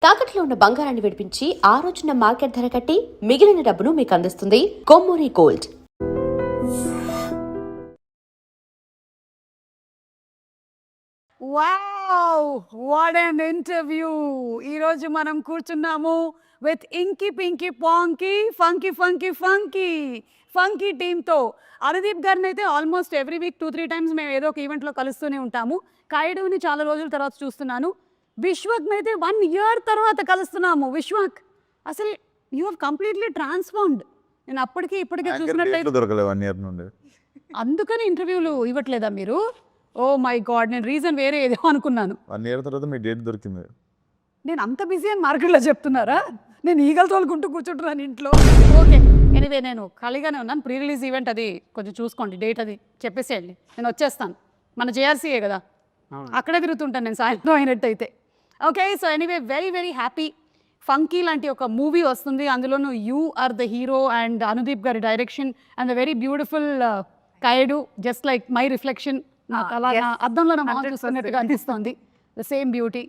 తాకట్లో ఉన్న బంగారాన్ని విడిపించి ఆ రోజున మార్కెట్ ధర కట్టి మిగిలిన డబ్బును మీకు అందిస్తుంది Kommuri gold. Wow, what an interview. ఈరోజు మనం కూర్చున్నాము with inky pinky ponky funky funky funky funky టీమ్తో. అనుదీప్ గారిని అయితే ఆల్మోస్ట్ ఎవ్రీ వీక్ 2-3 టైమ్స్ మేము ఏదో ఒక ఈవెంట్లో కలుస్తూనే ఉంటాము. కాయుడుని చాలా రోజుల తర్వాత చూస్తున్నాను. విశ్వక్ని అయితే 1 year తర్వాత కలుస్తున్నాము. విశ్వక్, అసలు యూ హ్యావ్ కంప్లీట్లీ ట్రాన్స్ఫార్మ్డ్. నేను అప్పటికి ఇప్పటికే చూసినట్లయితే దొరకలేదు 1 year నుండి. అందుకని ఇంటర్వ్యూలు ఇవ్వట్లేదా మీరు? ఓ మై గాడ్, నేను రీజన్ వేరే ఏదో అనుకున్నాను. 1 year తర్వాత మీ డేట్ దొరికింది. నేను అంత బిజీ అని మార్కెట్లో చెప్తున్నారా? నేను ఈగలు తోలుకుంటూ కూర్చుంటున్నాను ఇంట్లో. ఓకే, ఎనివే నేను ఖాళీగానే ఉన్నాను. ప్రీ రిలీజ్ ఈవెంట్ అది కొంచెం చూసుకోండి, డేట్ అది చెప్పేసేయండి, నేను వచ్చేస్తాను. మన జేఆర్సీయే కదా, అక్కడే తిరుగుతుంటాను నేను సాయంత్రం అయినట్టయితే. Okay, so anyway very very happy. Funky లాంటి ఒక మూవీ వస్తుంది, అందులోనూ you are the hero and Anudeep గారి direction and the very beautiful Kayadu, just like my reflection. నాకు అలా నా అద్దంలో నా మొహం చూస్తున్నట్టుగా అనిపిస్తుంది. The same beauty.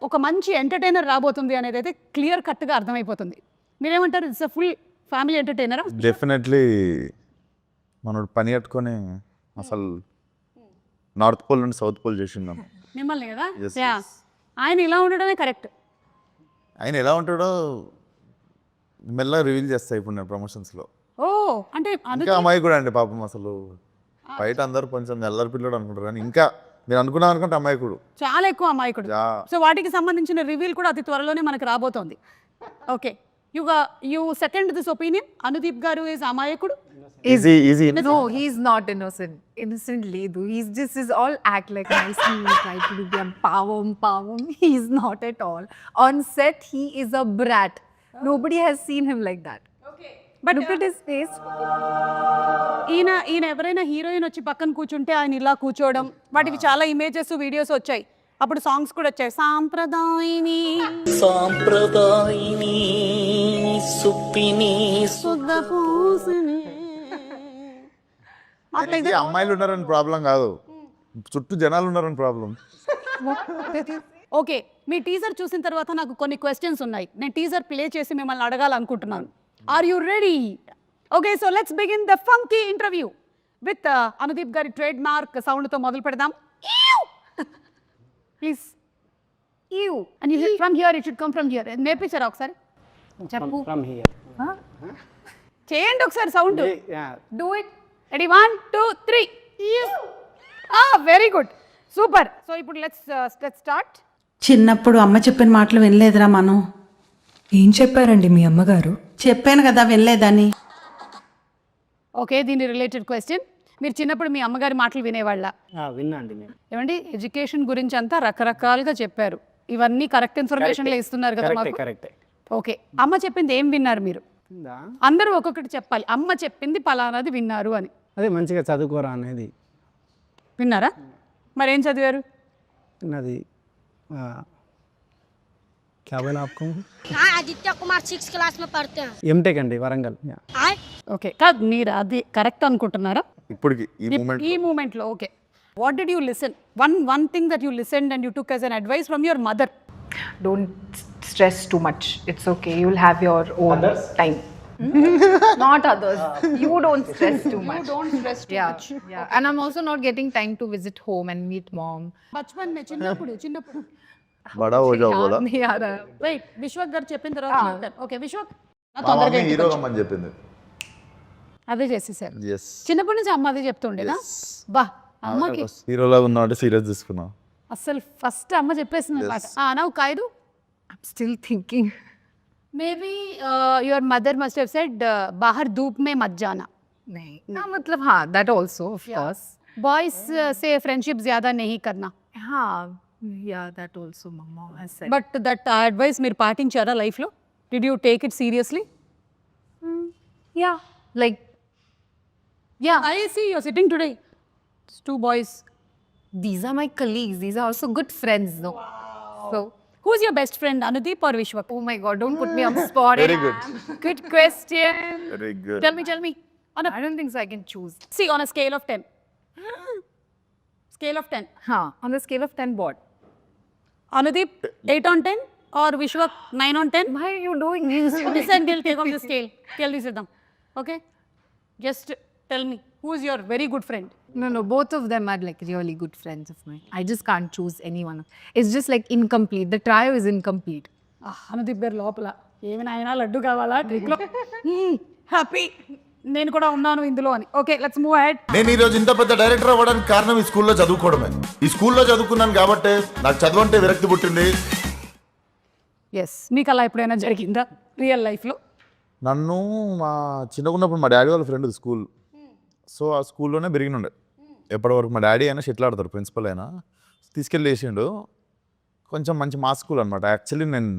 ఒక మంచి ఎంటర్టైనర్ రాబోతుంది అనేది అయితే క్లియర్ కట్గా అర్థమైపోతుంది. మీరేమంటారు? ఇట్స్ అ ఫుల్ ఫ్యామిలీ ఎంటర్టైనరా? డెఫినెట్లీ మనోడు పని కట్టుకొని అసలు నార్త్ పోల్ నుండి సౌత్ పోల్ చేసిందాం మిమ్మల్ని కదా. Yes, yeah, yes. ఆయన ఇలా ఉండడమే కరెక్ట్. ఆయన ఎలా ఉంటాడో మెల్లగా రివీల్ చేస్తా ఇప్పుడు నేను ప్రమోషన్స్లో. ఓ, అంటే ఇంకా అమ్మాయి కూడా అండి పాపం, అసలు బయట అందరూ కొంచెం ఎల్లరి పిల్లడు అనుకుంటారు కానీ ఇంకా మీరు అనుకున్నాం అనుకుంటే అమాయకుడు, చాలా ఎక్కువ అమాయకుడు. సో వాటికి సంబంధించిన రివీల్ కూడా అతి త్వరలోనే మనకు రాబోతోంది. Okay, you second this opinion, Anudeep గారు ఈజ్ అమాయకుడు? Easy. No, he's not innocent. Innocent Ledu. He's all act like nicely. Try to do the power. He's not at all. On set, he is a brat. Nobody has seen him like that. But Look at his face. ఈయన ఎవరైనా heroine వచ్చి పక్కన కూర్చుంటే ఆయన ఇలా కూర్చోవడం, వాటికి చాలా ఇమేజెస్ వీడియోస్ వచ్చాయి. అప్పుడు సాంగ్స్ కూడా వచ్చాయి. సాంప్రదాయిని సుప్పిని సుద్దపూసిని. ఆయనకి అమ్మాయిలు ఉన్నారని ప్రాబ్లం కాదు, చుట్టూ జనాలు ఉన్నారని ప్రాబ్లం. ఓకే, మీ టీజర్ చూసిన తర్వాత నాకు కొన్ని క్వశ్చన్స్ ఉన్నాయి. నేను టీజర్ ప్లే చేసి మిమ్మల్ని అడగాలనుకుంటున్నాను. Are you ready? Okay, so let's begin the funky interview with Anudeep గారి ట్రేడ్ మార్క్ సౌండ్తో మొదలు పెడదాం. Please you and you from here, it should come from here. నేర్పించారా ఒకసారి? చెప్పు. From here. చేయండి ఒకసారి sound. Yeah. Do it. Ready, 1 2 3. Very good, super. So ఇప్పుడు లెట్స్ స్టార్ట్. చిన్నప్పుడు అమ్మ చెప్పిన మాటలు వినలేదురా మనం. ఏం చెప్పారండి మీ అమ్మగారు? చెప్పాను కదా వినలేదని. ఓకే, దీని రిలేటెడ్ క్వశ్చన్. మీరు చిన్నప్పుడు మీ అమ్మగారి మాటలు వినేవాళ్ళ? విన్నాండి నేను. ఏమండి, ఎడ్యుకేషన్ గురించి అంతా రకరకాలుగా చెప్పారు. ఇవన్నీ కరెక్ట్ ఇన్ఫర్మేషన్లో ఇస్తున్నారు కదా మాకు. కరెక్టే. ఓకే, అమ్మ చెప్పింది ఏం విన్నారు మీరు? అందరూ ఒక్కొక్కటి చెప్పాలి. అమ్మ చెప్పింది పలానాది విన్నారు అని. అదే మంచిగా చదువుకోరా అనేది విన్నారా? మరి ఏం చదివారు? అది क्या बोला आपको? हाँ, आदित्य कुमार 6th क्लास में पढ़ते हैं। ఎంటెక్ అండి, వరంగల్. ఓకే, కాదు మీరు అది కరెక్ట్ అనుకుంటున్నారా ఇప్పటికి ఈ ఈ మూమెంట్లో? Okay, what did you listen? One thing that you listened and you took as an advice from your mother. Don't stress too much. It's okay. You'll have your own time. Not others. You don't stress too much. Don't stress too much. Yeah. And I'm also not getting time to visit home and meet mom. బచ్పన్ మే చిన్నప్పుడు బడా హో జాओ బోలా. याद नहीं आ रहा. Wait, Vishwak గారు చెప్పిన తర్వాత చెప్తాను. ఓకే విశ్వక్, నా తొందరగా ఇంటికి హీరో వచ్చి. అమ్మని చెప్పింది. అదే చేసేసారు. Yes. చిన్నప్పటి నుంచి అమ్మ అదే చెప్తుండేనా? బా, అమ్మకి హీరోలా ఉన్నాడు, సీరియస్ తీసుకున్నా. అసలు ఫస్ట్ అమ్మ చెప్పేసింది పాట. Now Kayadu. I'm still thinking. Maybe your mother must have said బాహర్ ధూప్ మే మత్ జానా. नहीं. हाँ, मतलब हाँ, that also of course. Boys సే ఫ్రెండ్షిప్ జ్యాదా నహీ కర్నా. हाँ, yeah, that also mama has said. But that advice మీరు పాటించారా లైఫ్లో? Did you take it seriously? Yeah, like I see you're sitting today 2 boys. these are my colleagues. These are also good friends, though. So, Who's your best friend, Anudeep or Vishwak? oh my God, don't put me on the spot. Very good. Good question. Very good. Tell me. I don't think so. I can choose. See, on a scale of 10. Scale of 10. Huh? On the scale of 10, what? Anudeep, 8 on 10. or Vishwa 9 on 10? Why are you doing this? Listen, we'll take off the scale. Tell this them. Okay? Just tell me, who is your very good friend? No, both of them are like really good friends of mine. I just can't choose anyone. It's just like incomplete. The trio is incomplete. Anudeep గారు లోపల ఏమి నాయనా లడ్డు కావాలా ట్రిక్లో happy నేను కూడా ఉన్నాను ఇందులో అని. Okay, let's move ahead. నేను ఈరోజు ఇంత పెద్ద డైరెక్టర్ అవ్వడానికి కారణం ఈ స్కూల్లో చదువుకోవడమే. ఈ స్కూల్లో చదువుకున్నాను కాబట్టి నాకు చదువు అంటే విరక్తి పుట్టింది. ఎస్, మీకు అలా ఎప్పుడైనా జరిగిందా రియల్ లైఫ్లో? నన్ను మా చిన్నగా ఉన్నప్పుడు మా డాడీ వాళ్ళ ఫ్రెండ్ స్కూల్, సో ఆ స్కూల్లోనే పెరిగినుండే. ఎప్పటివరకు మా డాడీ అయినా షెటిల్ ఆడతారు, ప్రిన్సిపల్ అయినా తీసుకెళ్ళి వేసిండు. కొంచెం మంచి మా స్కూల్ అనమాట. యాక్చువల్లీ నేను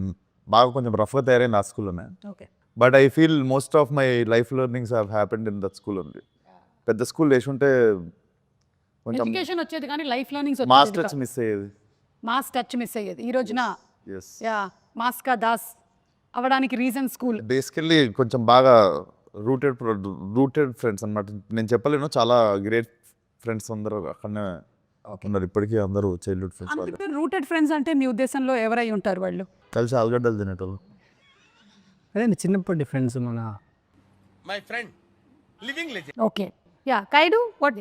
బాగా కొంచెం రఫ్గా తయారైంది ఆ స్కూల్లోనే. Okay, but I feel most of my life learnings have happened in that school only. పెద్ద స్కూల్ వేసి ఉంటే కొంచెం ఎడ్యుకేషన్ వచ్చేది కానీ life learnings mass touch miss అయ్యేది. మాస్ టచ్ మిస్ అయ్యేది. ఈ రోజున ఎస్, యా మాస్ కా దాస్ అవ్వడానికి రీజన్ స్కూల్. బేసికల్లీ కొంచెం బాగా రూటెడ్ ఫ్రెండ్స్ అన్నమాట. నేను చెప్పలేను, చాలా గ్రేట్ ఫ్రెండ్స్ అందరూ అక్కడనే ఉన్నారు ఇప్పటికీ. అందరూ చైల్డ్హుడ్ ఫ్రెండ్స్ వాళ్ళు. రూటెడ్ ఫ్రెండ్స్ అంటే మీ ఉద్దేశంలో ఎవరై ఉంటారు వాళ్ళు? కలిసి ఆలుగడ్డలు తినేటోళ్ళు. అదే చిన్నప్పటి ఫ్రెండ్స్ మన okay, yeah Kayadu what?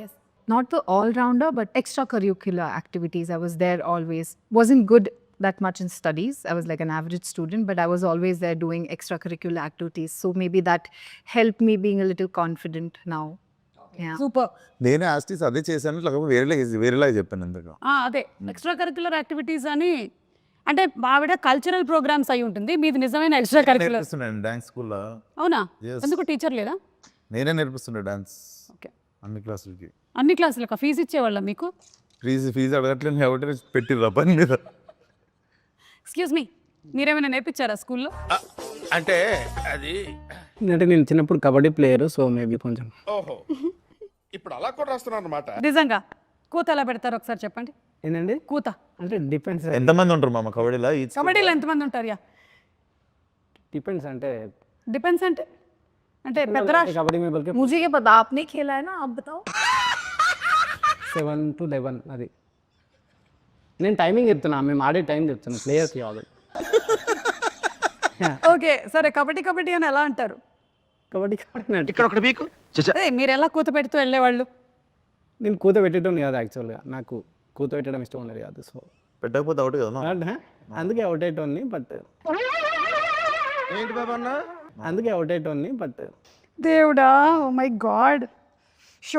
Not the all-rounder, but extracurricular activities. I was there always. Wasn't good that much in studies. I was like an average student, but I was always there doing extracurricular activities. So maybe that helped me being a little confident now. Yeah. Super. నేను యాస్టీస్ అదే చేశాను, లేకపోతే వేరేలా చెప్పాను ఇంతగా. అదే extra curricular activities అని అంటే ఆవిడ కల్చరల్ ప్రోగ్రామ్స్ అయి ఉంటుంది, మీది నిజమైన ఎక్స్ట్రా కరిక్యులర్. నేర్పిస్తున్నాను డాన్స్ స్కూల్లో. అవునా? Yes. ఎందుకు టీచర్ లేదా? నేనే నేర్పిస్తుండే డాన్స్ ఓకే, అన్ని క్లాసులకి. అన్ని క్లాసులకు ఫీజు ఇచ్చేవాళ్ళ మీకు? ఫీజు అడగట్లేదు కాబట్టి పెట్టిర్రా పని మీద. ఎక్స్క్యూజ్ మీ, మీరేమైనా నేర్పించారా స్కూల్లో? అంటే అది అంటే నేను చిన్నప్పుడు కబడ్డీ ప్లేయర్, సో మేబీ కొంచెం. ఓహో, ఇప్పుడు అలా కూడా రాస్తున్నారు అనమాట. నిజంగా కూత ఎలా పెడతారు ఒకసారి చెప్పండి. ఏంటండి కూత అంటే డిపెండ్స్. ఎంతమంది ఉంటారు మామ కబడ్డీలో? కబడ్డీలో ఎంతమంది ఉంటారు? యా డిపెండ్స్ అంటే డిపెండ్స్ అంటే అంటే పెద్ద కబడ్డీ में बल्कि मुझे ये पता, आपने खेला है ना, आप बताओ. 7 to 11 అది. నేను టైమింగ్ చెప్తున్నా, మేము ఆడే టైం చెప్తున్నా, ప్లేయర్స్ కాదు. ఓకే సరే, కబడ్డీ అని ఎలా అంటారు? కబడ్డీ ఇక్కడ ఒకటి మీకు అదే మీరు ఎలా కూత పెడుతూ వెళ్ళేవాళ్ళు? నేను కూత పెట్టడం కాదు యాక్చువల్గా, నాకు కూత పెట్టడం ఇష్టం ఉండదు కాదు. సో పెట్టకపోతే అవుట్ కదా. అందుకే అవుట్ అయ్యేటోన్ని, బట్ ఏంటి బాబా అన్న? అందుకే అవుట్ అయ్యేటోన్ని, బట్ దేవుడా, oh my God.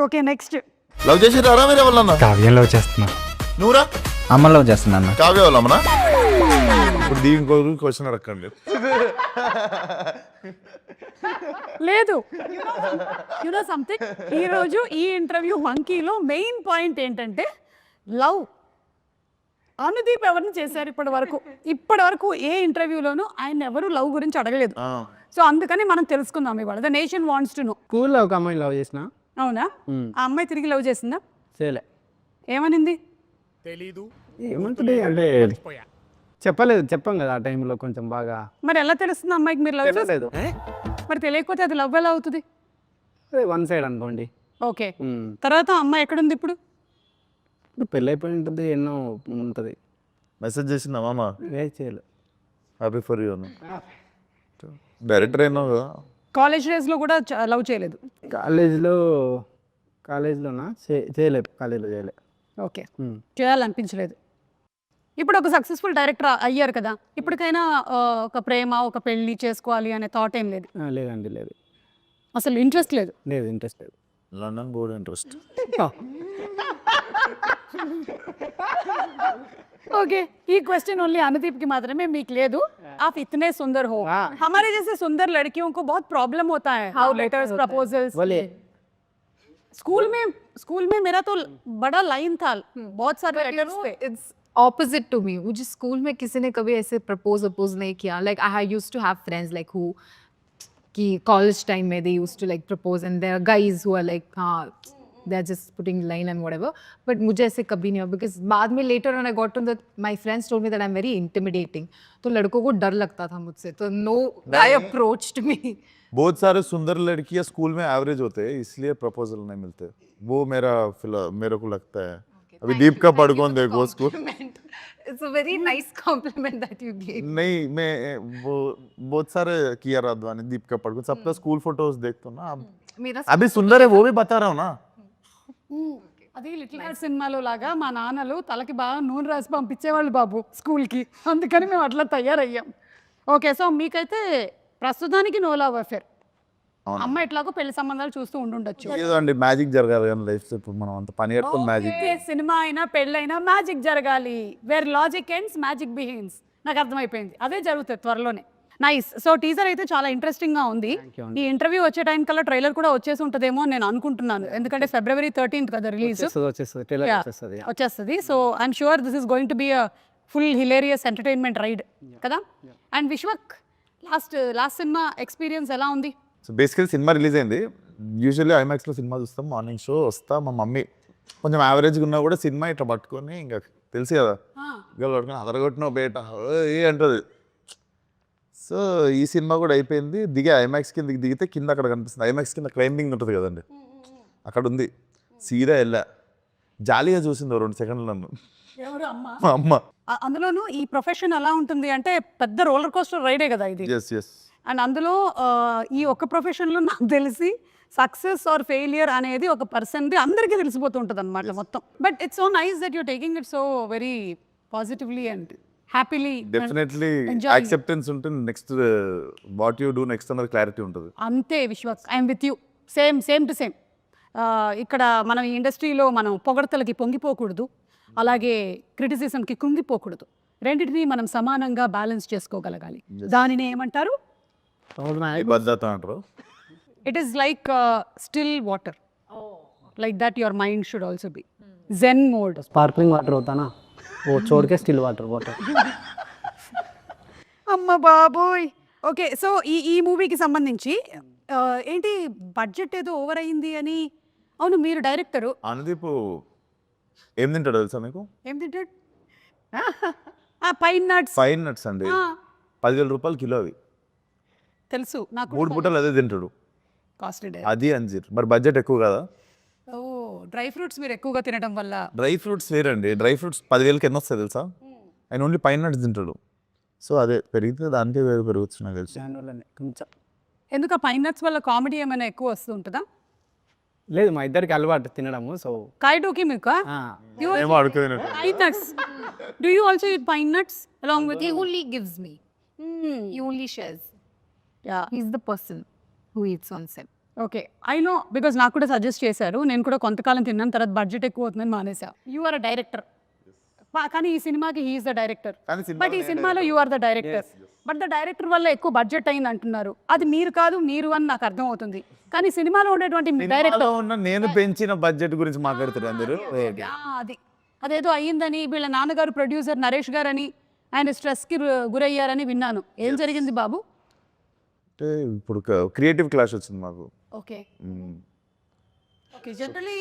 Okay, next. Love చేసి రారా మీరు ఎవరన్నా? కావ్యం లవ్ చేస్తున్నా. నువ్వురా? అమ్మ లవ్ చేస్తున్నా. కావ్య వాళ్ళమ్మనా? ఇప్పుడు దీనికి క్వశ్చన్ అడగండి. లేదు, యునో సంథింగ్, ఈరోజు ఈ ఇంటర్వ్యూ మంకీలో మెయిన్ పాయింట్ ఏంటంటే లవ్. అనుదీప్ ఎవరిని చేశారు ఇప్పటి వరకు ఏ ఇంటర్వ్యూలోనూ ఆయన ఎవరు లవ్ గురించి అడగలేదు. సో అందుకని మనం తెలుసుకుందాం ఇవాళ. The nation wants to know. స్కూల్లో ఒక అమ్మాయి లవ్ చేసిన. అవునా? ఆ అమ్మాయి తిరిగి లవ్ చేసిందా? చేయలే. ఏమనింది? తెలీదు. ఏమంటుంది అంటే చెప్పాం కదా ఆ టైంలో కొంచెం బాగా. మరి ఎలా తెలుస్తుంది అమ్మాయికి మీరు లవ్ తెలియలేదు. మరి తెలియకపోతే అది లవ్ ఎలా అవుతుంది? అదే వన్ సైడ్ అనుకోండి. ఓకే, తర్వాత అమ్మాయి ఎక్కడుంది ఇప్పుడు? ఇప్పుడు పెళ్ళి అయిపోయి ఉంటుంది, ఎన్నో ఉంటుంది. మెసేజ్ చేసిందా మామ? చేయలేదు. హ్యాపీ ఫర్ యూ అన్న. డైరెక్టర్ అయినావు కదా. కాలేజ్ డేస్లో కూడా లవ్ చేయలేదు? కాలేజ్లోనా చేయలేదు, కాలేజ్లో చేయలేదు. ఓకే, చేయాలనిపించలేదు. ఇప్పుడు ఒక సక్సెస్ఫుల్ డైరెక్టర్ అయ్యారు కదా, ఇప్పటికైనా ఒక ప్రేమ, ఒక పెళ్లి చేసుకోవాలి అనే థాట్ ఏం లేదు? లేదండి, లేదు. అసలు ఇంట్రెస్ట్ లేదు? లేదు, ఇంట్రెస్ట్ లేదు. London board interest. ओके, ये क्वेश्चन ओनली अनुदीप की मात्रा में मीक ले दूं. आप इतने सुंदर हो, हमारे जैसे सुंदर लड़कियों को बहुत प्रॉब्लम होता है. How letters, proposals. स्कूल में मेरा तो बड़ा लाइन था, बहुत सारे लेटर्स थे. It's opposite to me. मुझे स्कूल में किसी ने कभी ऐसे प्रपोज नहीं किया. Like I used to have friends like who कि college time में they used to like propose, and there are guys who are like they're just putting line and whatever. But मुझे ऐसे कभी नहीं हुआ, because बाद में later when I got to that, my friends told me that I'm very intimidating. तो लड़कों को डर लगता था मुझसे, तो no guy approached me. बहुत सारे सुंदर लड़कियां स्कूल में एवरेज होते हैं, इसलिए प्रपोजल नहीं मिलते. वो मेरे को लगता है. अभी दीप का पड़कोन देखो school Compliment. It's a very nice compliment that you gave. नहीं मैं वो बहुत सारे किया राधवानी दीप का पड़कोन सबका स्कूल फोटोज देखता हूँ ना मेरा अभी सुंदर है वो भी बता रहा हूँ ना అది లిటిల్ హార్ట్ సినిమాలో లాగా మా నాన్నలు తలకి బాగా నూనె రాసి పంపించేవాళ్ళు బాబు స్కూల్కి, అందుకని మేము అట్లా తయారయ్యాం. ఓకే, సో మీకైతే ప్రస్తుతానికి నో లవ్ అఫేర్. అమ్మ ఎట్లాగో పెళ్లి సంబంధాలు చూస్తూ ఉండుండొచ్చు. ఏదో అండి మ్యాజిక్ జరగాలి కానీ లైఫ్ ఇప్పుడు మనం అంత పని కట్టుకుని మ్యాజిక్ ఓకే, సినిమా అయినా పెళ్ళైనా మ్యాజిక్ జరగాలి. Where logic ends magic begins. నాకు అర్థమైపోయింది, అదే జరుగుతుంది త్వరలోనే. నైస్. సో టీజర్ అయితే చాలా ఇంట్రెస్టింగ్ గా ఉంది. ఈ ఇంటర్వ్యూ వచ్చే టైం కల్లా ట్రైలర్ కూడా వచ్చేసి ఉంటుందేమో అని నేను అనుకుంటున్నాను, ఎందుకంటే February 13th కదా రిలీజ్. వచ్చేస్తుంది ట్రైలర్ వచ్చేస్తుంది. వచ్చేస్తుంది. So I'm sure this is going to be a full hilarious entertainment ride కదా. And Vishwak last cinema experience ఎలా ఉంది? సో బేసికలీ సినిమా రిలీజ్ అయింది. యూజువల్లీ ఐమాక్స్లో సినిమా చూస్తాం, మార్నింగ్ షో వస్తా, మా మమ్మీ కొంచెం యావరేజ్గా ఉన్నా కూడా సినిమా ఇట్లా పట్టుకొని ఇంకా తెలుసు కదా గల్ పట్టుకొని అదరగొట్టిన బేట ఏ అంటుంది. సో ఈ సినిమా కూడా అయిపోయింది, దిగే ఐమాక్స్ కింద దిగితే కింద అక్కడ కనిపిస్తుంది, ఐమాక్స్ కింద క్లైంబింగ్ ఉంటుంది కదండి, అక్కడ ఉంది. సీదా వెళ్ళా, జాలీగా చూసింది 2 సెకండ్లు నన్ను ఎవరు అమ్మ? మా అమ్మ. అందులోనూ ఈ ప్రొఫెషన్ ఎలా ఉంటుంది అంటే పెద్ద రోలర్ కోస్టర్ రైడే కదా ఇది. ఎస్ అండ్ అందులో ఈ ఒక్క ప్రొఫెషన్లో నాకు తెలిసి సక్సెస్ ఆర్ ఫెయిలియర్ అనేది ఒక పర్సన్ది అందరికీ తెలిసిపోతూ ఉంటుంది అనమాట మొత్తం. But it's so nice that you're taking it so very positively and happily. Definitely acceptance ఉంటుంది, next what you do next అన్నది క్లారిటీ ఉంటుంది. అంతే Vishwas, I'm with you. Same to same. ఇక్కడ మనం ఈ ఇండస్ట్రీలో మనం పొగడతలకి పొంగిపోకూడదు, అలాగే క్రిటిసిజంకి కృంగిపోకూడదు. రెండింటినీ మనం సమానంగా బ్యాలెన్స్ చేసుకోగలగాలి. దానిని ఏమంటారు? భద్రత అంటారు. It is like still water, like that your mind should also be zen mode. Sparkling water होता ना वो छोड़ के स्टिल वाटर అమ్మ బాబోయ్. ఓకే, సో ఈ మూవీకి సంబంధించి ఏంటి బడ్జెట్ ఏదో ఓవర్ అయింది అని. అవును, మీరు డైరెక్టరు. అనుదీప్ ఏం తింటాడు తెలుసా మీకు? ఏం తింటాడు? Pine nuts. ఫైన్ నట్స్ అండి, 10,000 రూపాయలు కిలో అవి. తెలుసు నాకు. 3 పూటలు అదే తింటాడు, కాస్ట్లీ. అది అంజీర్. మరి బడ్జెట్ ఎక్కువ కదా. ఓ, డ్రై ఫ్రూట్స్ మీరు ఎక్కువగా తినడం వల్ల. డ్రై ఫ్రూట్స్ వేరండి, డ్రై ఫ్రూట్స్ 10,000కి ఎన్ని వస్తాయి తెలుసా? ఆయన ఓన్లీ పైన నట్స్ తింటాడు. సో అదే పెరిగితే దానికే వేరు పెరుగుతుంది నాకు తెలిసి. కొంచెం ఎందుకు పైన్ నట్స్ వల్ల కామెడీ ఏమైనా ఎక్కువ వస్తూ ఉంటుందా? లేదు, మా ఇద్దరికి అలవాటు తినడము. సో కాయటోకి మీకు ఏమో అడుగుతుంది. Pine nuts. Do you also eat pine nuts along with? He only gives me. He only shares. Yeah. He's the person who eats on set. Okay, I know, because నాకు కూడా సజెస్ట్ చేశారు. నేను కూడా కొంతకాలం తిన్నాను, తర్వాత బడ్జెట్ ఎక్కువ అవుతుందని మానేసా. యూ ఆర్ అ డైరెక్టర్, కానీ ఈ సినిమాకి హీఈస్ ద డైరెక్టర్. బట్ ఈ సినిమాలో you are the director. But the director వల్ల ఎక్కువ బడ్జెట్ అయింది అంటున్నారు. అది మీరు కాదు, మీరు అని నాకు అర్థం అవుతుంది. కానీ సినిమాలో ఉండేటువంటి డైరెక్టర్ నేను పెంచిన బడ్జెట్ గురించి మాట్లాడుతారు అందరూ. అదేదో అయ్యిందని, వీళ్ళ నాన్నగారు ప్రొడ్యూసర్ నరేష్ గారు అని, ఆయన స్ట్రెస్కి గురయ్యారని విన్నాను. ఏం జరిగింది బాబు? అంటే ఇప్పుడు క్రియేటివ్ క్లాష్ వచ్చింది మాకు. ఓకే ఓకే, జనరలీ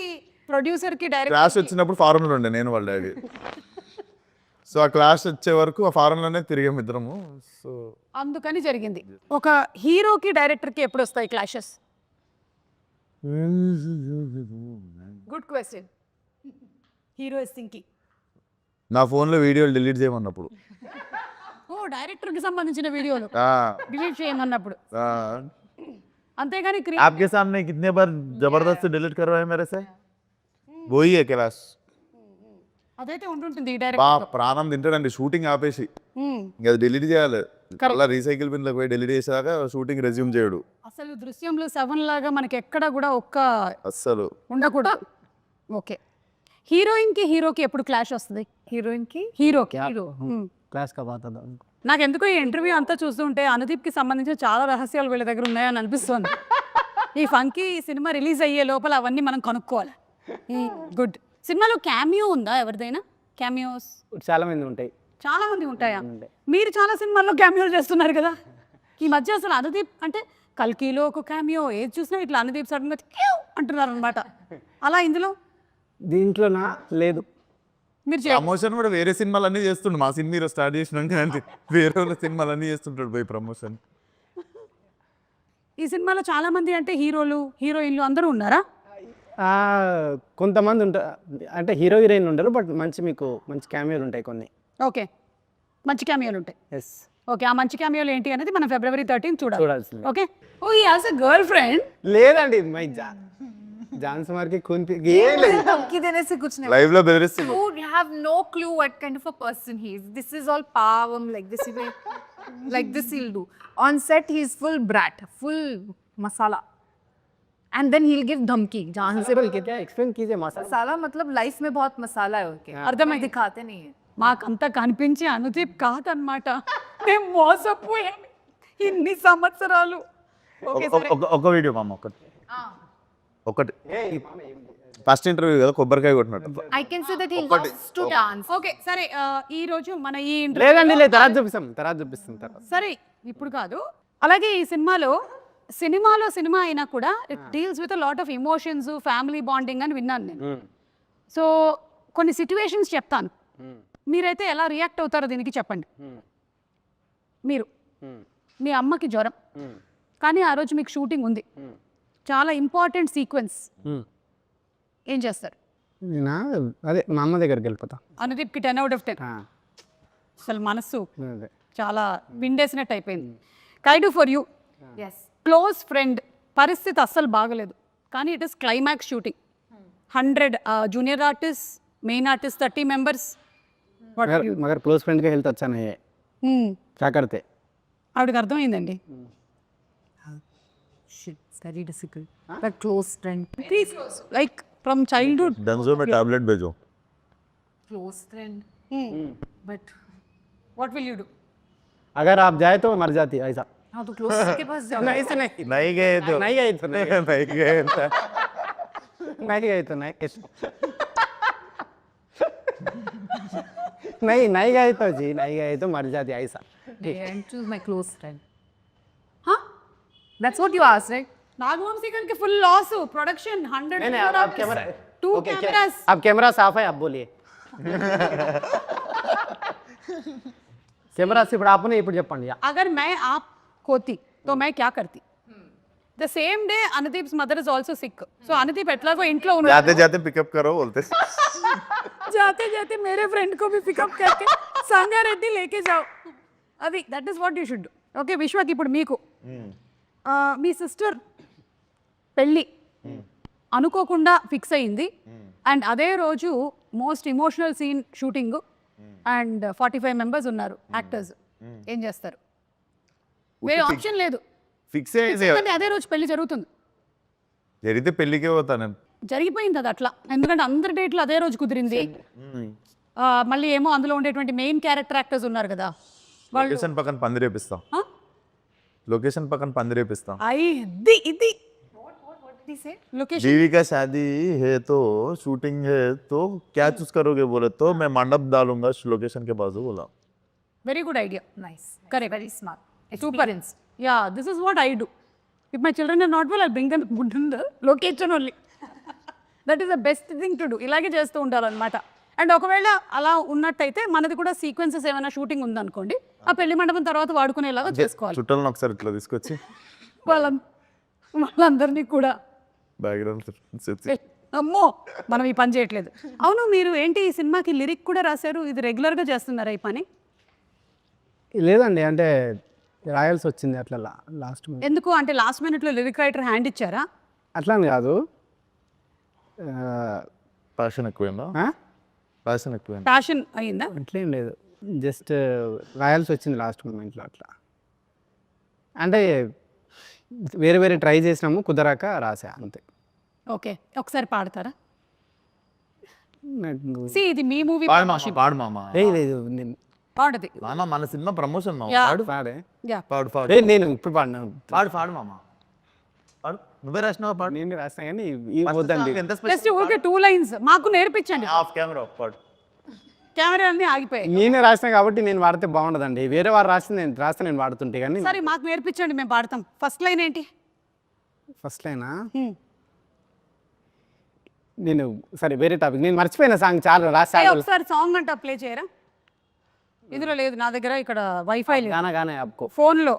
ప్రొడ్యూసర్కి డైరెక్టర్ క్లాష్ వచ్చినప్పుడు ఫారెన్లో ఉండే నేను వాళ్ళ డాడీ. సో ఆ క్లాష్ వచ్చే వరకు ఆ ఫారెన్లోనే తిరిగాము ఇద్దరము. సో అందుకని జరిగింది. ఒక హీరోకి డైరెక్టర్కి ఎప్పుడు వస్తాయి clashes? Good question. Hero is thinking. నా ఫోన్లో వీడియోలు డిలీట్ చేయమన్నప్పుడు. ఓ, డైరెక్టర్కి సంబంధించిన వీడియోలు డిలీట్ చేయమన్నప్పుడు. అంతేగాని आपके सामने कितने बार जबरदस्ती डिलीट करवाए मेरे से, वही है क्लास. అదైతే ఉంటుంటుంది ఈ బా డైరెక్టర్. ప్రాణం తింటాడండి షూటింగ్ ఆపేసి, ఇంకా అది డిలీట్ చేయాలి. అలా రీసైకిల్ బిన్లోకి పోయి డిలీట్ చేసాక షూటింగ్ రెజ్యూమ్ చేయడు. అసలు దృశ్యంలో 7 లాగా మనకి ఎక్కడ కూడా ఒక్క అస్సలు ఉండకూడదు. ఓకే, హీరోయిన్కి హీరోకి ఎప్పుడు క్లాష్ వస్తుంది? Heroine ki? హీరోకి. క్లాస్ కా బాత దా. నాకు ఎందుకో ఈ ఇంటర్వ్యూ అంతా చూస్తుంటే అనుదీప్కి సంబంధించిన చాలా రహస్యాలు వీళ్ళ దగ్గర ఉన్నాయని అనిపిస్తుంది. ఈ ఫంకీ సినిమా రిలీజ్ అయ్యే లోపల అవన్నీ మనం కనుక్కోవాలి. గుడ్. సినిమాలో క్యామియో ఉందా ఎవరిదైనా? క్యామియోస్ చాలా మంది ఉంటాయి. చాలా మంది ఉంటాయా? మీరు చాలా సినిమాల్లో క్యామియోలు చేస్తున్నారు కదా ఈ మధ్య. అసలు అనుదీప్ అంటే కల్కిలో ఒక క్యామియో, ఏది చూసినా ఇట్లా అనుదీప్ సడన్గా అంటున్నారు అనమాట. అలా ఇందులో దీంట్లోనా లేదు. మీరు ప్రమోషన్ కూడా వేరే సినిమాలు అన్నీ చేస్తుండు. మా సినిమా స్టార్ట్ చేసినాక వేరే వాళ్ళ సినిమాలు అన్నీ చేస్తుంటాడు పోయి ప్రమోషన్. ఈ సినిమాలో చాలా మంది అంటే హీరోలు హీరోయిన్లు అందరూ ఉన్నారా? కొంతమంది ఉంటారు, అంటే హీరో హీరోయిన్ ఉండరు, బట్ మీకు మంచి క్యామియోలు ఉంటాయి కొన్ని. ఓకే, మంచి క్యామియోలు ఉంటాయి. ఎస్, ఓకే, ఆ మంచి క్యామియోలు ఏంటి అనేది మనం February 13 చూడాలి. చూడాల్సింది. Okay. Oh he has a girlfriend. లేదండి, మై జాన్స్ మార్కి ఏం లేదు. धमकी देने से कुछ नहीं. లైవ్ లో బెదిరిస్తుంది. You have no clue what kind of a person he is. This is all pavam, like this he will, like this he'll do. On set he is full brat, full masala. And then he'll give धमकी. जान से क्या explain कीजिए मसाला. मसाला मतलब life में बहुत मसाला है उनके. అర్థమైంది. दिखाते नहीं है. మాకంతా కనిపించి అనుదీప్ కాదనమాట. మేము మోసపోయాం ఇన్ని సంవత్సరాలు. ఓకే సరే. ఒక వీడియో మామ, ఒకటి ఫస్ట్ ఇంటర్వ్యూ కదా, కొబ్బరికాయ కొట్టినట్టు. I can say that he loves to dance. Okay సరే, ఈ రోజు మన ఈ లేదండి, లేదు, తర్వాత చూపిస్తాం తర్వాత. సరే ఇప్పుడు కాదు. అలాగే ఈ సినిమా అయినా కూడా it deals with lot of emotions, family bonding అని విన్నాను నేను. సో కొన్ని సిచ్యువేషన్స్ చెప్తాను, మీరైతే ఎలా రియాక్ట్ అవుతారో దీనికి చెప్పండి. మీరు మీ అమ్మకి జ్వరం, కానీ ఆ రోజు మీకు షూటింగ్ ఉంది, చాలా ఇంపార్టెంట్ సీక్వెన్స్, ఏం చేస్తారు? నేనా అదే మా అమ్మ దగ్గరికి వెళ్ళిపోతా. అనుదీప్కి 10 out of 10. అసలు మనస్సు అదే చాలా విండేసినట్టు అయిపోయింది. Kayadu for you, Yes. Close friend పరిస్థితి అస్సలు బాగలేదు, కానీ it is climax shooting, 100 junior artist, main artist 30 members. मगर क्लोज फ्रेंड का हेल्थ अच्छा नहीं है, क्या करते? ఆవిడకి అర్థమైందండి. Shit, it's very difficult. But close friend. Please, like from childhood. Dunzo में टैबलेट भेजो. Close friend. But what will you do? अगर आप जाए तो मर जाती है ऐसा. हाँ तो close के पास जाओ. नहीं से नहीं नहीं गए तो नहीं गए तो नहीं नहीं गए तो नहीं गए तो नहीं नहीं गए तो जी, नहीं गए तो मर जाती है ऐसा. Yeah, and choose my close friend. Huh? That's what you asked, right? Nagavamsi గారికి ఫుల్ లాస్, ప్రొడక్షన్ 100 नहीं नहीं, आप कैमरा 2 ओके, cameras. अब कैमरा साफ है, आप बोलिए. कैमरा से ఇప్పుడు आपने ఇప్పుడు చెప్పండి. अगर मैं आप होती तो मैं क्या करती? The same day Anudeep's mother is also sick. So Anudeep ఎట్లాగో ఇంట్లో ఉన్నాడు, जाते जाते पिकअप करो बोलते. जाते जाते मेरे फ्रेंड को भी पिकअप करके సంగారెడ్డి लेके जाओ. అది that is what you should do. Okay విశ్వకి, ఇప్పుడు మీకు మీ సిస్టర్ పెళ్ళి అనుకోకుండా ఫిక్స్ అయింది, అండ్ అదే రోజు most emotional scene shooting, and 45 members ఉన్నారు యాక్టర్స్, ఏం చేస్తారు? వేరే ఆప్షన్ లేదు, ఫిక్స్ ఎందుకంటే అదే రోజు పెళ్లి జరుగుతుంది. జరిగితే పెళ్ళికే పోతా నేను. జరిగిపోయింది అది అట్లా, ఎందుకంటే అందరి డేట్లు అదే రోజు కుదిరింది. మళ్ళీ ఏమో అందులో ఉండేటువంటి మెయిన్ క్యారెక్టర్ యాక్టర్స్ ఉన్నారు కదా, వాళ్ళు లొకేషన్ పక్కన పందిరేపిస్తాం. లొకేషన్ పక్కన పందిరేపిస్తాం. ఇది What did he say? Location बीवी का शादी है तो शूटिंग है तो क्या चूज करोगे बोले तो मैं मंडप डालूंगा लोकेशन के बाजू बोला. Very good idea. Nice. Correct. Very smart. Super. Experienced. Yeah, this is what I do. If my children are not well, I'll bring them good in the location only. That is the best thing to do. ఇలాగే చేస్తూ ఉండాలన్నమాట. And ఒకవేళ అలా ఉన్నట్టయితే మనది కూడా sequences ఏమైనా shooting ఉందనుకోండి, ఆ పెళ్లి మండపం తర్వాత వాడుకునేలాగా చేసుకోవాలి. చుట్టాలను ఒకసారి ఇట్లా తీసుకొచ్చి వాళ్ళందరినీ కూడా. బ్యాక్గ్రౌండ్ అమ్మో, మనం ఈ పని చేయట్లేదు. అవును, మీరు ఏంటి ఈ సినిమాకి లిరిక్ కూడా రాశారు, ఇది రెగ్యులర్గా చేస్తున్నారా ఈ పని? లేదండి, అంటే రాయాల్సి వచ్చింది అట్లా లాస్ట్. ఎందుకు అంటే లాస్ట్ మినిట్లో లిరిక్ రైటర్ హ్యాండ్ ఇచ్చారా? అట్లా అని కాదు, ప్యాషన్ ఎక్కువైందా? ప్యాషన్ ఎక్కువైందా? ప్యాషన్ అయిందా? అట్లేం లేదు, జస్ట్ రాయాల్సి వచ్చింది లాస్ట్ మూమెంట్లో అట్లా. అంటే వేరే వేరే ట్రై చేసినాము, కుదరాక రాసా అంతే. ఓకే, ఒకసారి పాడతారా? నాకు- See, ఇది మీ మూవీ. పాడు మామ. లేదు నేను పాడది. మామ మన సినిమా ప్రమోషన్ మామ. Yeah. పాడు పాడే. యా, పాడు పాడు నేను ఇప్పుడు పాడినా. పాడు మామ. పాడు, నువ్వే రాసినావా? పాడు. నేను రాస్తా కానీ ఈ వద్దండి. ఎంత జస్ట్ ఓకే 2 lines మాకు నేర్పించండి. ఆఫ్ కెమెరా పాడు. కెమెరా అన్ని ఆగిపోయాయి. నేనే రాసినా కాబట్టి నేను వాడితే బాగుండదండి. వేరే వారు రాస్తే నేను వాడుతుంటే కానీ. సరే మాకు నేర్పించండి, మేము పాడతాం. ఫస్ట్ లైన్ ఏంటి? ఫస్ట్ లైనా? నేను సరే వేరే టాపిక్, నేను మర్చిపోయిన సాంగ్ చాలా రాసా. ఒకసారి సాంగ్ అంట ప్లే చేయరా? ఇందులో లేదు నా దగ్గర, ఇక్కడ వైఫై లేదు. గానా గానా आपको ఫోన్ లో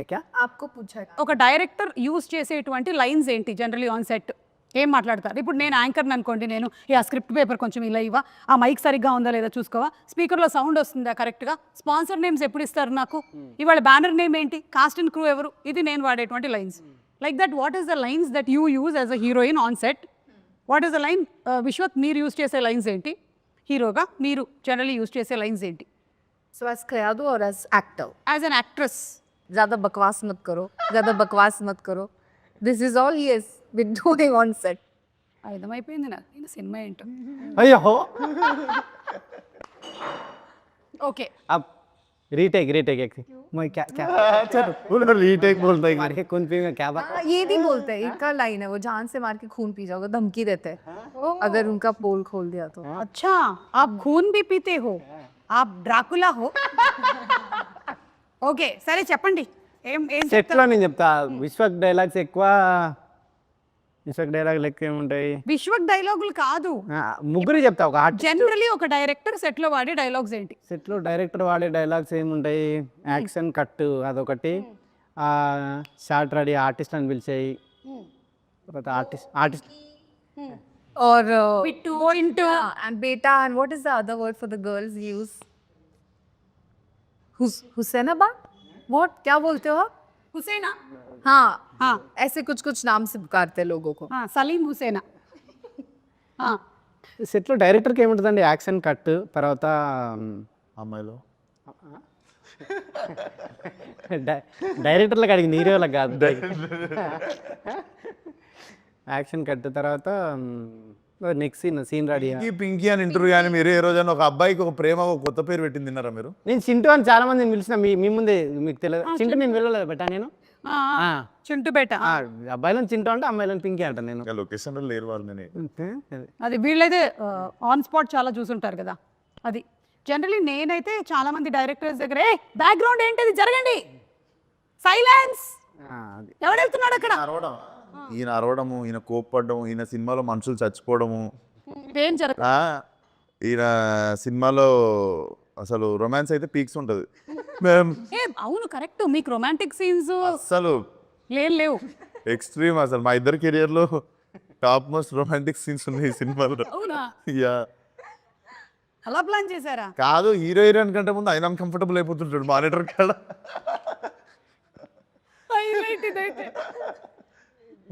क्या आपको पूछा है. ఒక డైరెక్టర్ యూజ్ చేసేటువంటి లైన్స్ ఏంటి జనరల్లీ ఆన్ సెట్? ఏం మాట్లాడతారు? ఇప్పుడు నేను యాంకర్ని అనుకోండి, నేను ఆ స్క్రిప్ట్ పేపర్ కొంచెం ఇలా ఇవ్వ, ఆ మైక్ సరిగ్గా ఉందా లేదా చూసుకోవా, స్పీకర్లో సౌండ్ వస్తుందా కరెక్ట్గా, స్పాన్సర్ నేమ్స్ ఎప్పుడు ఇస్తారు నాకు, ఇవాళ బ్యానర్ నేమ్ ఏంటి, కాస్ట్ అండ్ క్రూ ఎవరు, ఇది నేను వాడేటువంటి lines. Like that what is the lines that you use as a heroine on set? What is the line? Vishwath, మీరు యూజ్ చేసే లైన్స్ ఏంటి? హీరోగా మీరు జనరలీ యూజ్ చేసే లైన్స్ ఏంటి? So as Kayadu or as actor? As an actress. ज़्यादा बकवास मत करो, ज़्यादा बकवास मत करो. This is all he has been doing on set. అర్థమైపోయింది నాకు నేను సినిమా ఏంటో. అయ్యో ఓకే, अब रीटेक रीटेक एक मैं क्या क्या రీటేక్ బోల్తా मार के कौन पीएगा क्या बात हाँ, ये नहीं बोलते, इनका लाइन है वो, जान से मार के खून पी जाओगे, धमकी देते हैं अगर उनका पोल खोल दिया तो. अच्छा आप खून भी पीते हो, आप డ్రాకులా हो. ఓకే సరే చెప్పండి, ఏం ఏం సెట్లో నేను చెప్తా విశ్వక్ డైలాగ్స్ ఎక్కువ విశ్వక్ డైలాగ్ లెక్క ఏముంటాయి విశ్వక్ డైలాగులు కాదు, ముగ్గురు చెప్తా ఒక ఆర్ట్ జనరలీ ఒక డైరెక్టర్ సెట్ లో వాడే డైలాగ్స్ ఏంటి? సెట్లో డైరెక్టర్ వాడే డైలాగ్స్ ఏముంటాయి, యాక్షన్ కట్ అదొకటి, షార్ట్ రెడీ ఆర్టిస్ట్ అని పిలిచాయి, తర్వాత ఆర్టిస్ట్ और పిట్టు into and beta, and what is the other word for the girls use? Husainabad, what क्या बोलते हो आप? హుసేనా. हाँ हाँ ऐसे कुछ कुछ नाम से पुकारते हैं लोगों को. సలీం హుసేనా. సెట్లో డైరెక్టర్కి ఏముంటుందండి, యాక్షన్ కట్, తర్వాత అమ్మాయిలో డైరెక్టర్లకు అడిగింది హీరోలకు కాదు. యాక్షన్ కట్ తర్వాత నెక్స్ట్ సీన్ రెడీ. పింకీ అని ఇంటర్వ్యూ కానీ మీరు ఏ రోజైనా ఒక అబ్బాయికి ఒక ప్రేమ ఒక కొత్త పేరు పెట్టింది తిన్నారా మీరు? నేను చింటూ అని చాలా మందిని పిలిచిన మీ ముందే, మీకు తెలియదు చింటూ నేను వెళ్ళలేదు బెట్టా నేను చింటూ బేట. అబ్బాయిలను చింటూ అంటే అమ్మాయిలను పింకీ అంట నేను. లొకేషన్ లేరు వాళ్ళు. నేను అది వీళ్ళైతే ఆన్ స్పాట్ చాలా చూసుంటారు కదా. అది జనరలీ నేనైతే చాలా మంది డైరెక్టర్స్ దగ్గర బ్యాక్గ్రౌండ్ ఏంటది జరగండి, సైలెన్స్, ఎవడు వెళ్తున్నాడు అక్కడ, ఈయన అరవడము, ఈయన కోప్పడము, ఈయన సినిమాలో మనుషులు చచ్చిపోవడము, ఏం జరగదు. ఈయన సినిమాలో అసలు రొమాన్స్ అయితే పీక్స్ ఉంటుంది. అవును కరెక్ట్, మీకు రొమాంటిక్ సీన్స్ అసలు లేవు. ఎక్స్ట్రీమ్ అసలు మా ఇద్దరు కెరియర్లో టాప్ మోస్ట్ రొమాంటిక్ సీన్స్ ఉన్నాయి ఈ సినిమాలో. అవునా? యా అలా ప్లాన్ చేశారా? కాదు, హీరో హీరోయిన్ కంటే ముందు ఆయన అన్కంఫర్టబుల్ అయిపోతుంటాడు మానిటర్ కాడ.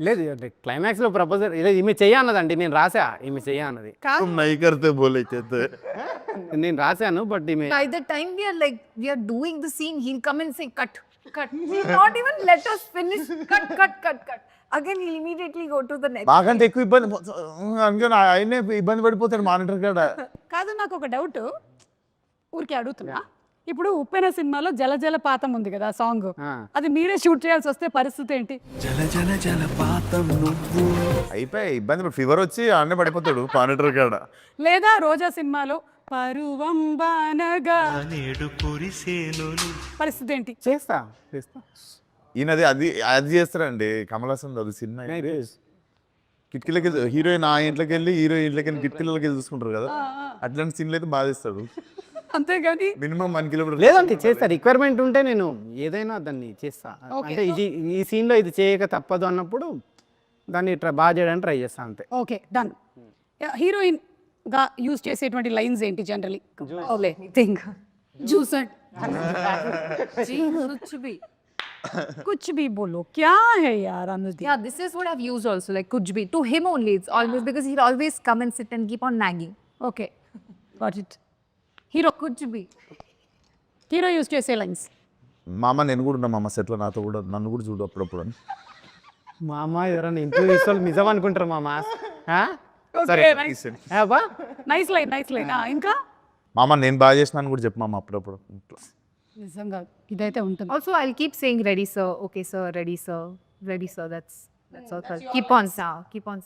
లేదు క్లైమాక్స్లో ప్రపోజల్ లేదు, ఈమె చెయ్య అన్నదండి, నేను రాసా ఈమె చెయ్య అన్నది, నై కర్తే బోలే చేస్తే నేను రాశాను. బట్ ఈమె By the time we are doing the scene, he'll come and say cut. He'll not even let us finish. Cut. Again, he'll immediately go to the next. మాకంటే ఎక్కువ ఇబ్బంది అనుకుని ఆయనే ఇబ్బంది పడిపోతాడు మానిటర్ కాడ. కాదు, నాకు ఒక డౌట్ ఊరికే అడుగుతున్నా. ఇప్పుడు ఉప్పెన సినిమాలో జల జల పాతం ఉంది కదా సాంగ్, అది మీరే షూట్ చేయాల్సి వస్తే పరిస్థితి ఏంటి? అయిపోయి ఇబ్బంది, ఫీవర్ వచ్చి ఆడనే పడిపోతాడు మానిటర్ కాడ. లేదా రోజా సినిమాలో పరువం బానగా పరిస్థితి ఏంటి? చేస్తా ఈయనది అది చేస్తారండి కమల్ హాసన్ అది సినిమా కిటికీలకి హీరోయిన్ ఆ ఇంట్లోకి వెళ్ళి హీరో ఇంట్లోకి వెళ్ళి కిటికీలకి వెళ్ళి చూసుకుంటారు కదా, అట్లాంటి సీన్లు అయితే బాగా చేస్తాడు. అంతేగాని మినిమం 1 కిలోమీటర్ లేదంటే చేస్తా, రిక్వైర్మెంట్ ఉంటే నేను ఏదైనా దాన్ని చేస్తా. అంటే ఇది ఈ సీన్లో ఇది చేయక తప్పదు అన్నప్పుడు దాన్ని బాగా చేయడానికి ట్రై చేస్తా అంతే. Okay done. హీరోయిన్ గా యూజ్ చేసేటువంటి లైన్స్ ఏంటి generally? Let me think. Juice कुछ भी बोलो, क्या है यार अनुदी? Yeah, this is what I've used also, like kuch bhi. To him only, it's always because he'll always come and sit and keep on nagging. Okay, got it. Hero Kuch bhi. Hero use చేసే lines. మామ నేను కూడా ఉన్నా మామ సెట్లో, నాతో కూడా నన్ను కూడా చూడు అప్పుడప్పుడు అని. మా అమ్మ ఎవరైనా ఇంటర్వ్యూ ఇస్తే నిజం అనుకుంటారు మామ. సరే నైస్ లైన్. ఇంకా మామ నేను బాగా చేసినాను కూడా చెప్పు మామ అప్పుడప్పుడు. నిజంగా ఇదైతే ఉంటుంది. Also, I'll keep saying ready sir, okay sir, ready sir, ready sir. That's all. Keep on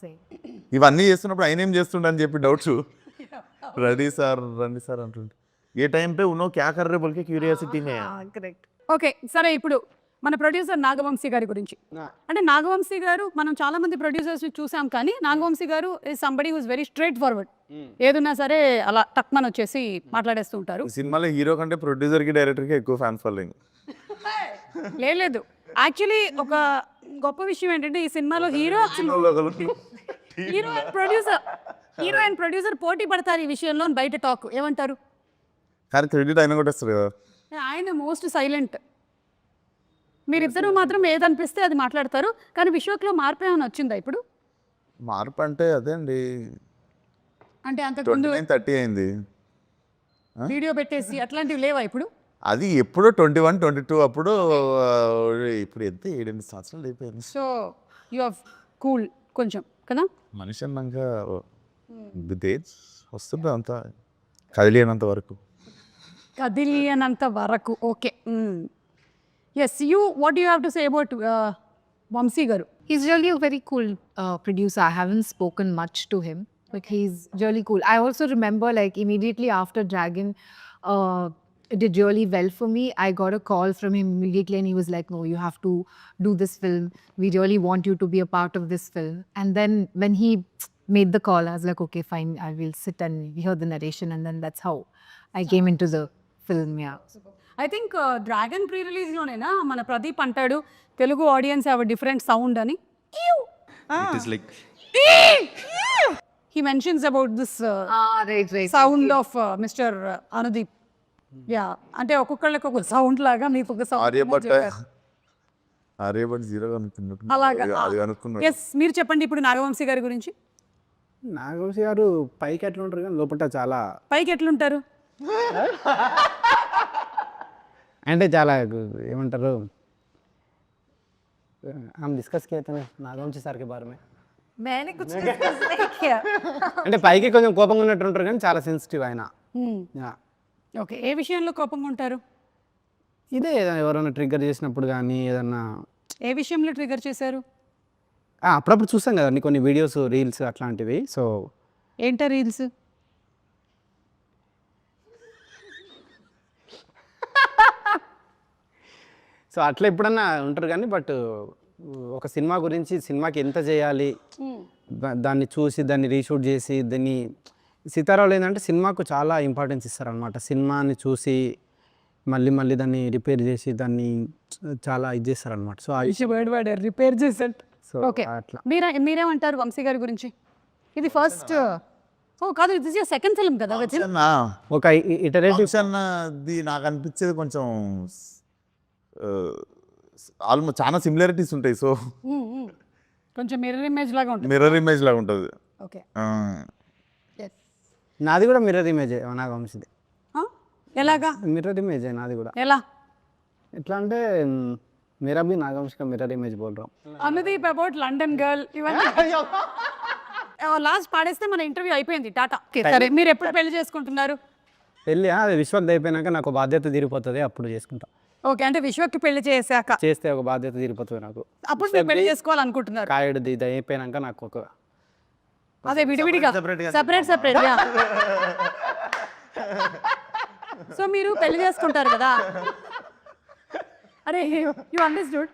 saying. ఇవన్నీ చేస్తున్నప్పుడు ఆయన ఏం చేస్తుండ అని చెప్పి డౌట్స్. రెడీ సార్ రండి సార్ అంటుండే. ఏ టైం పే ఉన్నో క్యా కర్ రే బోల్కే క్యూరియాసిటీ మే. Correct. ఓకే సరే, ఇప్పుడు మన ప్రొడ్యూసర్ నాగవంశీ గారి గురించి. అంటే నాగవంశీ గారు మనం చాలా మంది ప్రొడ్యూసర్స్ చూసాం, కానీ నాగవంశీ గారు is somebody who's very straightforward. ఏదున్నా సరే అలా టక్మన్ వచ్చేసి మాట్లాడేస్తూ ఉంటారు. సినిమాలో హీరో కంటే ప్రొడ్యూసర్ కి డైరెక్టర్ కి ఎక్కువ ఫ్యాన్ ఫాలోయింగ్. లేదు యాక్చువల్లీ ఒక గొప్ప విషయం ఏంటంటే ఈ సినిమాలో హీరో హీరో అండ్ ప్రొడ్యూసర్ పోటీ పడతారు ఈ విషయంలో అని బయట టాక్, ఏమంటారు? కానీ క్రెడిట్ అయినా కొట్టేస్తారు కదా. ఆయన మోస్ట్ సైలెంట్, మీరిద్దరూ మాత్రం ఏదనిపిస్తే అది మాట్లాడతారు. కానీ విశ్వక్లో మార్పు ఏమైనా వచ్చిందా ఇప్పుడు? మార్పు అంటే అదే అండి, అంటే అంతకుముందు 29-30 అయింది. వీడియో పెట్టేసి అట్లాంటివి లేవా ఇప్పుడు? అది ఎప్పుడో 21-22 అప్పుడు. ఇప్పుడు ఎంత 7-8 సంవత్సరాలు అయిపోయింది. సో యు ఆర్ కూల్ కొంచెం కదా. మనిషి అన్నాక ఏజ్ వస్తుంది అంతా కదిలినంత వరకు. కదిలియనంత వరకు. Okay. Yes, you what you have to say about Vamsi గారు? He's really a very cool producer. I haven't spoken much to him, but he's really cool. I also remember, like, immediately after Dragon did really well for me, I got a call from him immediately and he was like, no, you have to do this film. We really want you to be a part of this film. And then when he made the call, I was like, okay, fine, I will sit and hear the narration. And then that's how I came into the film, yeah. I think Dragon pre రిలీజ్లోనేనా మన ప్రదీప్ అంటాడు Telugu audience have different sound అని. He mentions about this Right. Sound of mister Anudeep. Yeah, అంటే ఒక్కొక్కళ్ళకి ఒక sound లాగా మీకు ఒక ఆర్యభట్ సౌండ్ 0 అనుకున్నట్టు అలాగా. అది అనుకున్నాడు. ఎస్, మీరు చెప్పండి ఇప్పుడు నాగవంశీ గారి గురించి. నాగవంశీ గారు పైకి ఎట్లా ఉంటారు కానీ లోపల చాలా పైకి ఎట్లుంటారు? అంటే చాలా ఏమంటారు, हम डिस्कस किए थे ना नागवंशी సార్ కే బారే మే. मैंने कुछ discuss नहीं किया. అంటే పైకి కొంచెం కోపంగా ఉన్నట్టు ఉంటారు కానీ చాలా సెన్సిటివ్ ఆయన. ఓకే, ఏ విషయంలో కోపంగా ఉంటారు? ఇదే ఎవరైనా ట్రిగ్గర్ చేసినప్పుడు కానీ ఏదన్నా ఏ విషయంలో ట్రిగర్ చేశారు? అప్పుడప్పుడు చూస్తాం కదండి కొన్ని వీడియోస్, రీల్స్ అట్లాంటివి. సో ఏంటా రీల్స్? సో అట్లా ఎప్పుడన్నా ఉంటారు కానీ బట్ ఒక సినిమా గురించి, సినిమాకి ఎంత చేయాలి, దాన్ని చూసి దాన్ని రీషూట్ చేసి దాన్ని సీతారావులు ఏంటంటే సినిమాకు చాలా ఇంపార్టెన్స్ ఇస్తారనమాట. సినిమాని చూసి మళ్ళీ మళ్ళీ దాన్ని రిపేర్ చేసి దాన్ని చాలా ఇది చేస్తారనమాట. సో రిపేర్ చేసేట్. సో ఓకే, అట్లా మీరేమంటారు వంశీ గారి గురించి? ఇది ఫస్ట్ కాదు, ఇది సెకండ్ ఫిల్మ్ కదా. ఒక ఇటరేటివ్ అన్నది నాకు అనిపించేది కొంచెం ఆల్మోస్ట్ చాలా సిమిలారిటీస్ ఉంటాయి. సో కొంచెం మిర్రర్ ఇమేజ్ లాగా ఉంటుంది. మిర్రర్ ఇమేజ్ లాగా ఉంటుంది. ఓకే, నాది కూడా మిర్రర్ ఇమేజే నాగవంశీది. ఎలాగా మిర్రర్ ఇమేజే నాది కూడా. ఎలా? ఎట్లా అంటే मेरा भी नागवंश का मिरर इमेज बोल रहा हूँ. అనుదీప్ అబౌట్ లండన్ గర్ల్ ఇవన్నీ లాస్ట్ పాడేస్తే మన ఇంటర్వ్యూ అయిపోయింది. టాటా. సరే, మీరు ఎప్పుడు పెళ్లి చేసుకుంటున్నారు? పెళ్ళి అది విశ్వక్ అయిపోయినాక నాకు బాధ్యత తీరిపోతుంది, అప్పుడు చేసుకుంటా. ఓకే, అంటే విశ్వక్కి పెళ్లి చేశాక చేస్తే ఒక బాధ్యత తీరిపోతుంది నాకు. అప్పుడు మీరు పెళ్లి చేసుకోవాలనుకుంటున్నారు? కాయడు ఇది అయిపోయినాక నాకు ఒక అదే విడివిడిగా సెపరేట్. సో మీరు పెళ్లి చేసుకుంటారు కదా. అరే, you understood?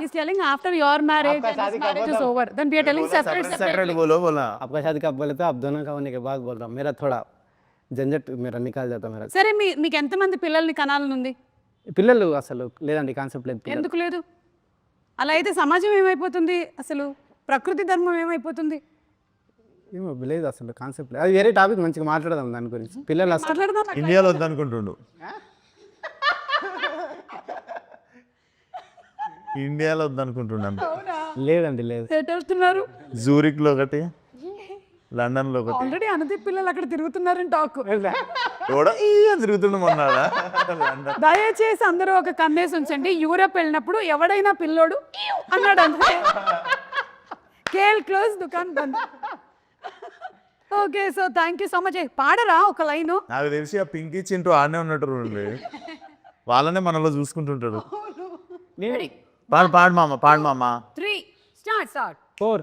He's telling after your marriage and his marriage is over, then we are telling separate. बोलो आपका शादी कब बोले तो आप दोनों का होने के बाद बोल रहा हूँ. मेरा थोड़ा झंझट मेरा निकाल जाता मेरा. సరే, మీకు ఎంతమంది పిల్లల్ని కనాలని ఉంది? పిల్లలు అసలు లేదండి, కాన్సెప్ట్ లేదు. ఎందుకు లేదు? అలా అయితే సమాజం ఏమైపోతుంది, అసలు ప్రకృతి ధర్మం ఏమైపోతుంది? ఏమో లేదు అసలు కాన్సెప్ట్. అది వేరే టాపిక్, మంచిగా మాట్లాడదాం దాని గురించి. పిల్లలు అసలు మాట్లాడదాం. ఇండియాలో వద్దనుకుంటుండు. ఇండియాలో వద్దనుకుంటున్నాను. లేదండి, లేదు. వెళ్తున్నారు జూరిక్లో ఒకటి, లండన్లో ఒకటి. ఆల్రెడీ అనుదీప్ పిల్లలు అక్కడ తిరుగుతున్నారని టాక్. తిరుగుతుండమన్నాడా? దయచేసి అందరూ ఒక కన్నేసి ఉంచండి. యూరప్ వెళ్ళినప్పుడు ఎవడైనా పిల్లోడు అన్నాడు అంటే కేల్ క్లోజ్, దుకాన్ బంద్. Okay, so thank you so much. పాడరా ఒక లైను? నాకు తెలిసి ఆ పింకీ చింటూ ఆడనే ఉన్నట్టు వాళ్ళనే మనలో చూసుకుంటుంటాడు. పాడు మామ 3 స్టార్ట్ 4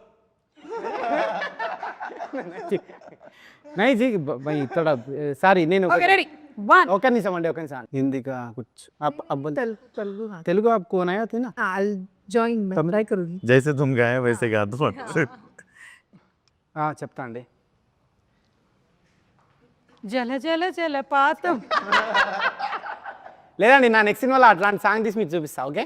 नहीं जी भाई थोड़ा సారీ నేను ఓకే, రెడీ 1 ఒక నిమిషం అండి, ఒక నిమిషం. హిందీ का कुछ अब तेलुगु आपको आया था ना? I'll join. मैं ट्राई करूँगी. జైసే తుమ్ గాయే వైసే గా దో. చెప్తా అండి. జల జల జలపాతం. లేదండి, నా నెక్స్ట్ సినిమాలో అట్లాంటి సాంగ్ తీసి మీకు చూపిస్తా. ఓకే,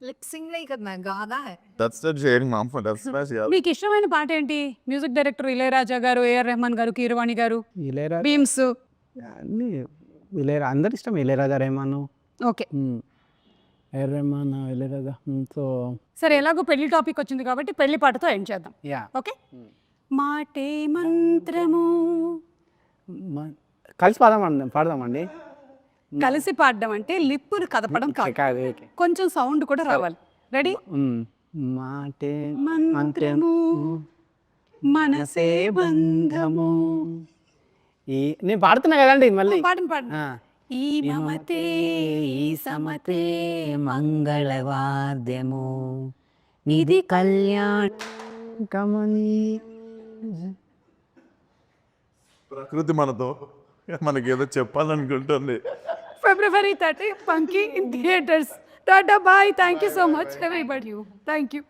लिप सिंग नहीं करना है, गाना है. That's the sharing ma'am that's my మీకు ఇష్టమైన పాట ఏంటి? మ్యూజిక్ డైరెక్టర్ ఇళయరాజా గారు, ఏఆర్ రెహమాన్ గారు, కీరవాణి గారు, ఇళయరాజా బీమ్స్. అన్నీ అందరు ఇష్టం. Ilaiyaraaja, Rahman, okay A R Rahman, Ilaiyaraaja. So సరే, ఎలాగో పెళ్లి టాపిక్ వచ్చింది కాబట్టి పెళ్లి పాటతో ఎండ్ చేద్దాం. Yeah okay. మాటే మంత్రము. కలిసి పాడదామండి. కలిసి పాడడం అంటే లిప్పులు కదపడం కాదు, కాదు, ఓకే. కొంచెం సౌండ్ కూడా రావాలి. రెడీ? మాటే మంత్రము మనసే బంధము. నేను పాడుతున్నా కదండి మళ్ళీ. పాడండి పాడండి. ఆ. ఈ మమతే ఈ సమతే మంగళవాద్యము ఇది కళ్యాణ కమని ప్రకృతి మనతో మనకి ఏదో చెప్పాలనుకుంటుంది. February 30, Punky in theaters. Tata, bye. Thank you so much, everybody. Thank you.